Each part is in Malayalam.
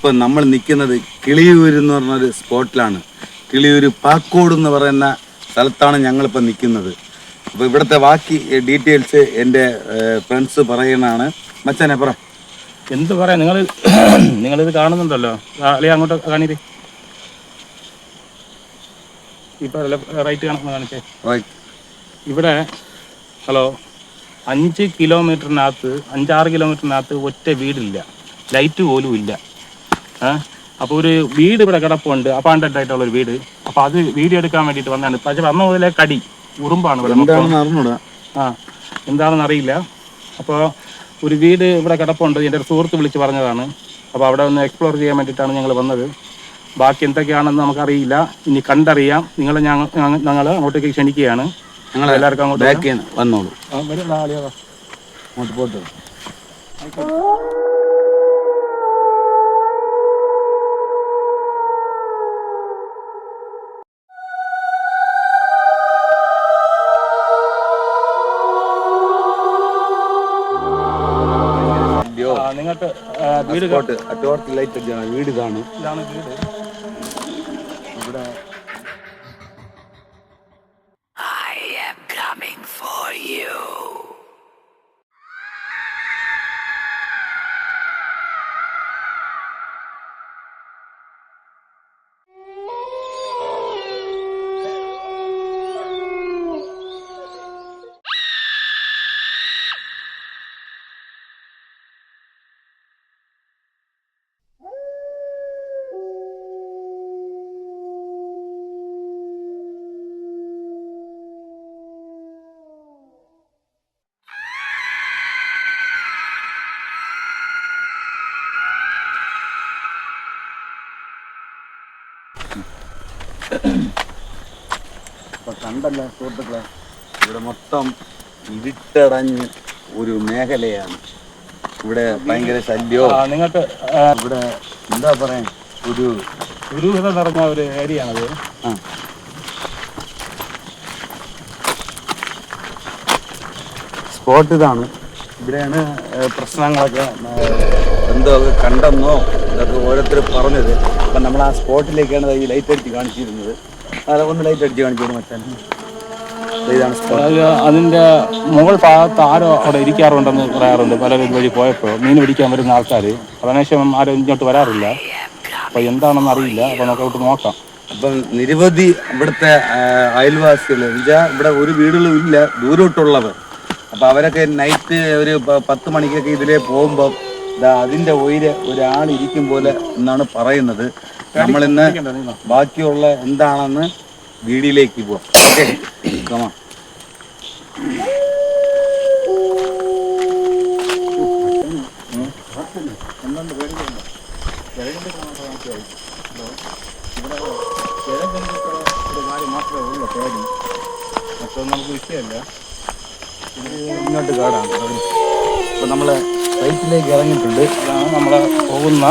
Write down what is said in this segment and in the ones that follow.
ഇപ്പം നമ്മൾ നിൽക്കുന്നത് കിളിയൂർ എന്ന് പറഞ്ഞൊരു സ്പോട്ടിലാണ്. കിളിയൂർ പാക്കോട് എന്ന് പറയുന്ന സ്ഥലത്താണ് ഞങ്ങളിപ്പോൾ നിൽക്കുന്നത്. അപ്പോൾ ഇവിടുത്തെ ബാക്കി ഡീറ്റെയിൽസ് എൻ്റെ ഫ്രണ്ട്സ് പറയുന്നതാണ്. മച്ചാനെ പറ. എന്ത് പറയാം, നിങ്ങളിത് കാണുന്നുണ്ടല്ലോ, അല്ലെ അങ്ങോട്ട് കാണില്ലേ, ഇപ്പം റൈറ്റ് കാണിച്ചേ. ഇവിടെ ഹലോ 5 കിലോമീറ്ററിനകത്ത് 5-6 കിലോമീറ്ററിനകത്ത് ഒറ്റ വീടില്ല, ലൈറ്റ് പോലും ഇല്ല. അപ്പോൾ ഒരു വീട് ഇവിടെ കിടപ്പുണ്ട്, അപ്പാണ്ടഡ് ആയിട്ടുള്ളൊരു വീട്. അപ്പോൾ അത് വീഡിയോ എടുക്കാൻ വേണ്ടിയിട്ട് വന്നതാണ്. പക്ഷേ വന്ന മുതലേ കടി ഉറുമ്പാണ് ഇവിടെ. എന്താണെന്ന് അറിയില്ല. അപ്പോൾ ഒരു വീട് ഇവിടെ കിടപ്പുണ്ട്, എൻ്റെ ഒരു സുഹൃത്ത് വിളിച്ച് പറഞ്ഞതാണ്. അപ്പോൾ അവിടെ ഒന്ന് എക്സ്പ്ലോർ ചെയ്യാൻ വേണ്ടിയിട്ടാണ് ഞങ്ങൾ വന്നത്. ബാക്കി എന്തൊക്കെയാണെന്ന് നമുക്കറിയില്ല, ഇനി കണ്ടറിയാം. ഞങ്ങൾ അങ്ങോട്ടേക്ക് ക്ഷണിക്കുകയാണ്. ഞങ്ങൾ എല്ലാവർക്കും അങ്ങോട്ട് വന്നോളൂ. അങ്ങോട്ട് പോട്ട്. നിങ്ങൾക്ക് വീട് ലൈറ്റ് വീട് ഇതാണ്. ഇതാണ് വീട്. ഇവിടെ കണ്ടല്ല സുഹൃത്തുക്കളെ, ഇവിടെ മൊത്തം ഇരുട്ടടഞ്ഞ് ഒരു മേഖലയാണ്. ഇവിടെ ഭയങ്കര ശല്യോ. നിങ്ങൾക്ക് ഇവിടെ എന്താ പറയാൻ, ഒരു ദുരൂഹത നിറഞ്ഞ ഒരു ഏരിയ ആണത്. സ്പോട്ട് ഇതാണ്. ഇവിടെയാണ് പ്രശ്നങ്ങളൊക്കെ എന്തൊക്കെ കണ്ടെന്നോ ഇതൊക്കെ ഓരോരുത്തർ പറഞ്ഞത്. അപ്പം നമ്മൾ ആ സ്പോട്ടിലേക്കാണ് ഈ ലൈറ്റ് അടിച്ച് കാണിച്ചിരുന്നത്. അതൊന്ന് ലൈറ്റ് അടിച്ച് കാണിച്ചോളൂ മച്ചാൻ. ഇതാണ് സ്പോട്ട്. അതിൻ്റെ മുകൾ ഭാഗത്ത് ആരോ അവിടെ ഇരിക്കാറുണ്ടെന്ന് പറയാറുണ്ട്. പലരും വഴി പോയപ്പോൾ മീൻ പിടിക്കാൻ വരുന്ന ആൾക്കാർ. അതിനുശേഷം ആരും ഇങ്ങോട്ട് വരാറില്ല. അപ്പോൾ എന്താണെന്ന് അറിയില്ല. അപ്പോൾ നമുക്ക് നോക്കാം. അപ്പം നിരവധി ഇവിടുത്തെ അയൽവാസികൾ എന്നുവെച്ചാൽ ഇവിടെ ഒരു വീടുകളും ഇല്ല, ദൂരോട്ടുള്ളവർ. അപ്പം അവരൊക്കെ നൈറ്റ് ഒരു 10 മണിക്കൊക്കെ ഇതിലേ പോകുമ്പം അതിൻ്റെ ഉയരെ ഒരാളിരിക്കും പോലെ എന്നാണ് പറയുന്നത്. നമ്മളിന്ന് ബാക്കിയുള്ള എന്താണെന്ന് വീഡിയോയിലേക്ക് പോവാം. ഓക്കെ, കമാ. നമുക്ക് വിഷയമല്ല, ഇങ്ങോട്ട് കാടാണ്. അപ്പോൾ നമ്മൾ സൈറ്റിലേക്ക് ഇറങ്ങിയിട്ടുണ്ട്. അതാണ് നമ്മൾ പോകുന്ന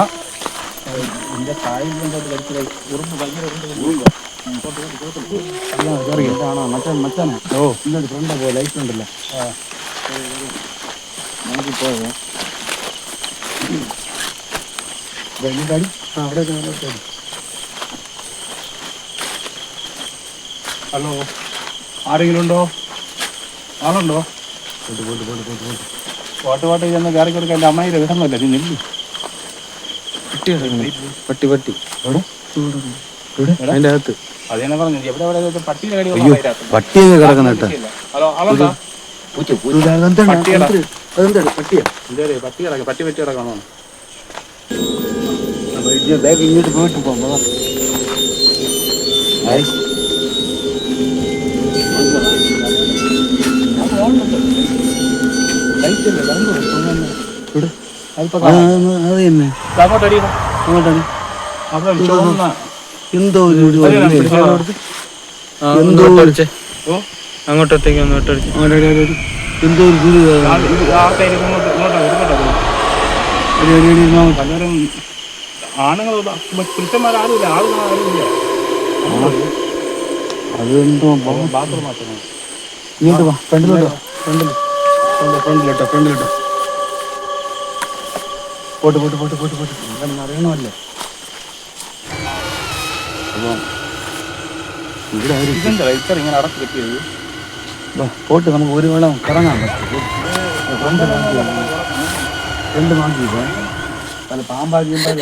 എൻ്റെ കായലിലോട്ട് കളിച്ചത് ഉറുമ്പ് ഭയങ്കര മച്ചാനെ. ഇങ്ങോട്ട് ഫ്രണ്ട് പോലെ ലൈറ്റ് ഉണ്ടല്ലോ. നമുക്കിപ്പോൾ അവിടെ. ഹലോ, ആരെങ്കിലും ഉണ്ടോ? ആളുണ്ടോ? പാട്ട് ചെന്ന് കയറി കൊടുക്കാൻ എൻ്റെ അമ്മയുടെ വിടമല്ല. നീ നെല്ലി പട്ടി അതിൻ്റെ അകത്ത് അതന്നെ പറഞ്ഞു. എവിടെ പട്ടിയുടെ കടി പട്ടിയൊക്കെ കിടക്കുന്ന കേട്ടോ. ഹലോ, ആളുണ്ടോ? പട്ടി കിടക്കണോ? ഇങ്ങോട്ട് പോയിട്ട് പോകുമ്പോ എന്തോ അങ്ങോട്ടേക്ക് എന്തോ പലരും ആണുങ്ങൾ പുരുഷന്മാരാരുമില്ല, ആളുകളാരുമില്ല. അതെന്തോ ബാത്റൂം മാറ്റണം. ഇങ്ങോട്ട് വാ, ഫ്രണ്ടിലിട്ടോ. പോട്ട് അറിയണമല്ലോ. അപ്പം ഇവിടെ ഇതെന്താ ഇത്ര ഇങ്ങനെ അടച്ചു കെട്ടിയത്? പോട്ട് നമുക്ക് ഒരു വേളം കറങ്ങാൻ പറ്റും. രണ്ട് നോക്കിയില്ല പല പാമ്പാക്കിയുമ്പോൾ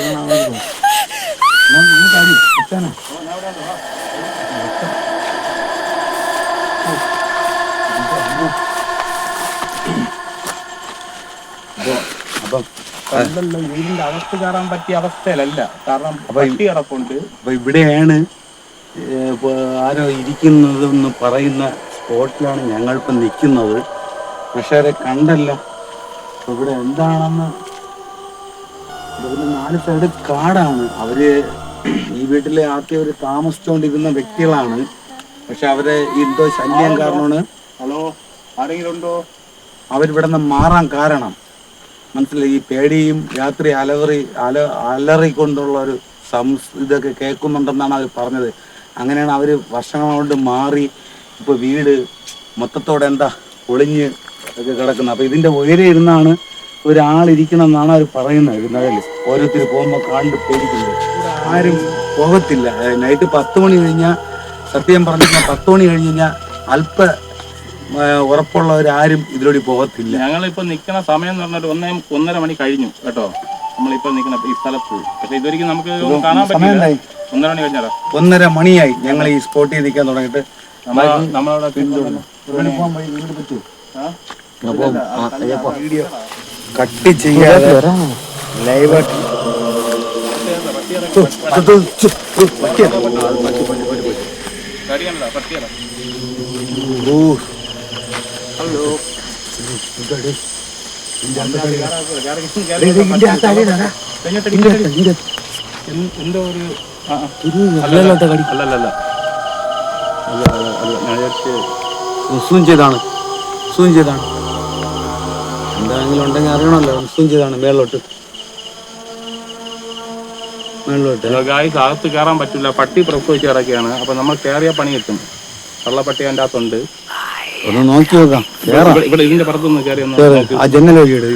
അപ്പം കല്ലല്ല വീടിന്റെ അകത്ത് കയറാൻ പറ്റിയ അവസ്ഥയിലല്ല, കാരണം പട്ടി കിടപ്പുണ്ട്. അപ്പൊ ഇവിടെയാണ് ആരോ ഇരിക്കുന്നതെന്ന് പറയുന്ന സ്പോട്ടിലാണ് ഞങ്ങളിപ്പം നിൽക്കുന്നത്. പക്ഷെ അത് കണ്ടല്ലോ ഇവിടെ എന്താണെന്ന്. ഇതിന് 4 സൈഡ് കാടാണ്. അവര് ഈ വീട്ടിലെ ആദ്യം അവർ താമസിച്ചുകൊണ്ടിരുന്ന വ്യക്തികളാണ്. പക്ഷെ അവരെ എന്തോ ശല്യം കാരണമാണ്. ഹലോ, ആരെങ്കിലും ഉണ്ടോ? അവരിവിടെ നിന്ന് മാറാൻ കാരണം മനസ്സിലായി. ഈ പേടിയും രാത്രി അലറിക്കൊണ്ടുള്ള ഒരു ഇതൊക്കെ കേൾക്കുന്നുണ്ടെന്നാണ് അവർ പറഞ്ഞത്. അങ്ങനെയാണ് അവർ വർഷങ്ങൾ കൊണ്ട് മാറി. ഇപ്പോൾ വീട് മൊത്തത്തോടെ എന്താ പൊളിഞ്ഞ് ഒക്കെ കിടക്കുന്നത്. അപ്പോൾ ഇതിൻ്റെ ഉയരെ ഇരുന്നാണ് ഒരാളിരിക്കണം എന്നാണ് അവർ പറയുന്നത്. ഇതിനകത്ത് ഓരോരുത്തർ പോകുമ്പോൾ കണ്ട് പേടിക്കുന്നത്. ആരും പോകത്തില്ല. നൈറ്റ് 10 മണി കഴിഞ്ഞാൽ, സത്യം പറഞ്ഞു കഴിഞ്ഞാൽ 10 മണി കഴിഞ്ഞ് കഴിഞ്ഞാൽ അല്പ ഉറപ്പുള്ളവരാരും ഇതിലൂടെ പോകത്തില്ല. ഞങ്ങളിപ്പോൾ നിൽക്കുന്ന സമയം എന്ന് പറഞ്ഞാൽ 1-1.5 മണി കഴിഞ്ഞു കേട്ടോ. നമ്മളിപ്പോൾ നിൽക്കുന്ന ഈ സ്ഥലത്ത്. പക്ഷേ ഇതൊരിക്കലും നമുക്ക് കാണാൻ പറ്റില്ല. 1.5 മണി കഴിഞ്ഞാലോ? 1.5 മണിയായി ഞങ്ങൾ ഈ സ്പോട്ടിൽ നിൽക്കാൻ തുടങ്ങിയിട്ട്. നമ്മളവിടെ വീഡിയോ കട്ട് ചെയ്യാതെ ലൈവായിട്ട് എന്തോ ഒരു അല്ലല്ല സൂം ചെയ്താണ് എന്താണെങ്കിലും ഉണ്ടെങ്കിൽ അറിയണമല്ലോ. സൂം ചെയ്താണ് മേളിലോട്ട്. ഗായ്സ്, അകത്ത് കയറാൻ പറ്റില്ല. പട്ടി പ്രസവിച്ച് കിടക്കുകയാണ്. അപ്പൊ നമ്മൾ കയറിയ പണി കിട്ടും. കള്ളപ്പട്ടി അതിൻ്റെ അകത്തുണ്ട്. ഒന്ന് നോക്കി നോക്കാം. ഇവിടെ ഇതിന്റെ പുറത്തൊന്ന് കയറി ആ ജനൽ വഴി ഇടുക.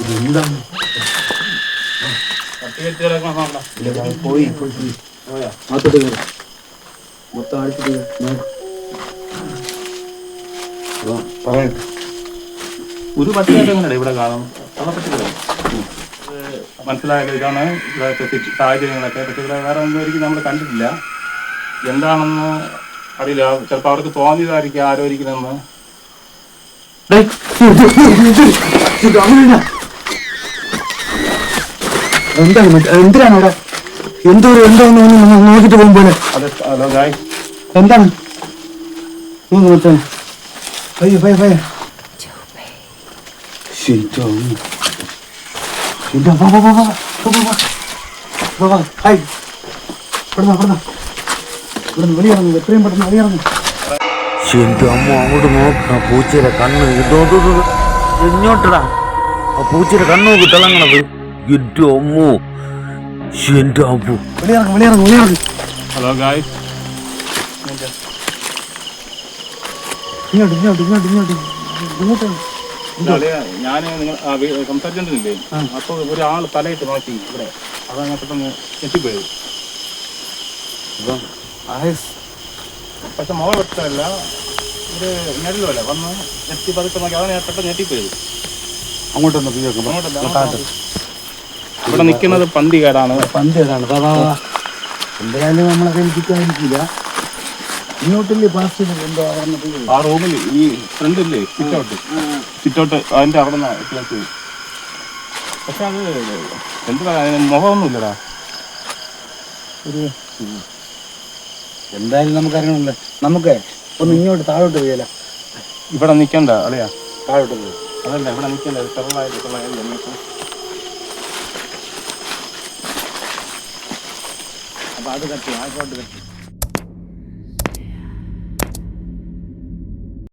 ഇതെന്താണ്? പോയി മൊത്തം അടിച്ചിട്ട് പറയട്ടെ. ഒരു പട്ടിയായിട്ട് എങ്ങനെയാണ് ഇവിടെ കാണും? കള്ളപ്പട്ടി മനസ്സിലായത് ഇതാണ് ഇവിടുത്തെ സാഹചര്യങ്ങളൊക്കെ. പക്ഷെ ഇവിടെ വേറെ ഒന്നും ഒരിക്കലും നമ്മൾ കണ്ടിട്ടില്ല. എന്താണെന്ന് അറിയില്ല. ചിലപ്പോൾ അവർക്ക് തോന്നിയതായിരിക്കും ആരോ ഇരിക്കണമെന്ന്. എന്തിനാണ് അവിടെ എന്തോന്ന് നോക്കിട്ട് പോകുമ്പോലെ? ഹലോ ഗായ്, എന്താണ്? എത്രയും പെട്ടെന്ന് വെളിയിറങ്ങും. എന്റെ അമ്മ അങ്ങോട്ട് നോക്ക. പൂച്ചയുടെ കണ്ണ് ഇങ്ങോട്ടടാ. ആ പൂച്ചയുടെ കണ്ണ് നോക്കി തിളങ്ങണത്. എന്റെ അമ്മോ, എന്റെ അമ്മു. വെളിയിറങ്ങും. ഹലോ ഗായ്, ഞാൻ നിങ്ങൾ സംസാരിച്ചോണ്ടില്ലേ? അപ്പൊ ഒരാൾ തലയിട്ട് നോക്കി ഇവിടെ. അതങ്ങനെ പെട്ടെന്ന് ഞെട്ടിപ്പോയത്. പക്ഷെ മുഖം വ്യക്തമല്ല, ഒരു ഞെടലുമല്ല. വന്ന് ഞെട്ടി പതുക്കെ നോക്കി. അതാണ് പെട്ടെന്ന് ഞെട്ടിപ്പോയത്. അങ്ങോട്ടൊന്ന് ഇവിടെ നിൽക്കുന്നത് പന്തികേടാണ്. എന്തായാലും നമ്മളൊക്കെ എനിക്കില്ല. ഇങ്ങോട്ടില്ലേ പ്ലാസ്റ്റിക് എന്തോ ആ റൂമിൽ ഈ ഫ്രണ്ടില്ലേ സിറ്റൗട്ട് അതിന്റെ അവിടെ നിന്ന്. പക്ഷെ അത് എന്താ മുഖമൊന്നുമില്ലടാ. എന്തായാലും നമുക്കറിയണമല്ലോ. നമുക്ക് ഒന്ന് ഇങ്ങോട്ട് താഴോട്ട് പോയല്ല. ഇവിടെ നിൽക്കണ്ട അല്ലയാ, താഴോട്ട് പോയി. അതല്ല ഇവിടെ നിൽക്കണ്ട. ചെറുതായിട്ട് അപ്പൊ അത് കത്തി ആയിക്കോട്ട് കത്തി.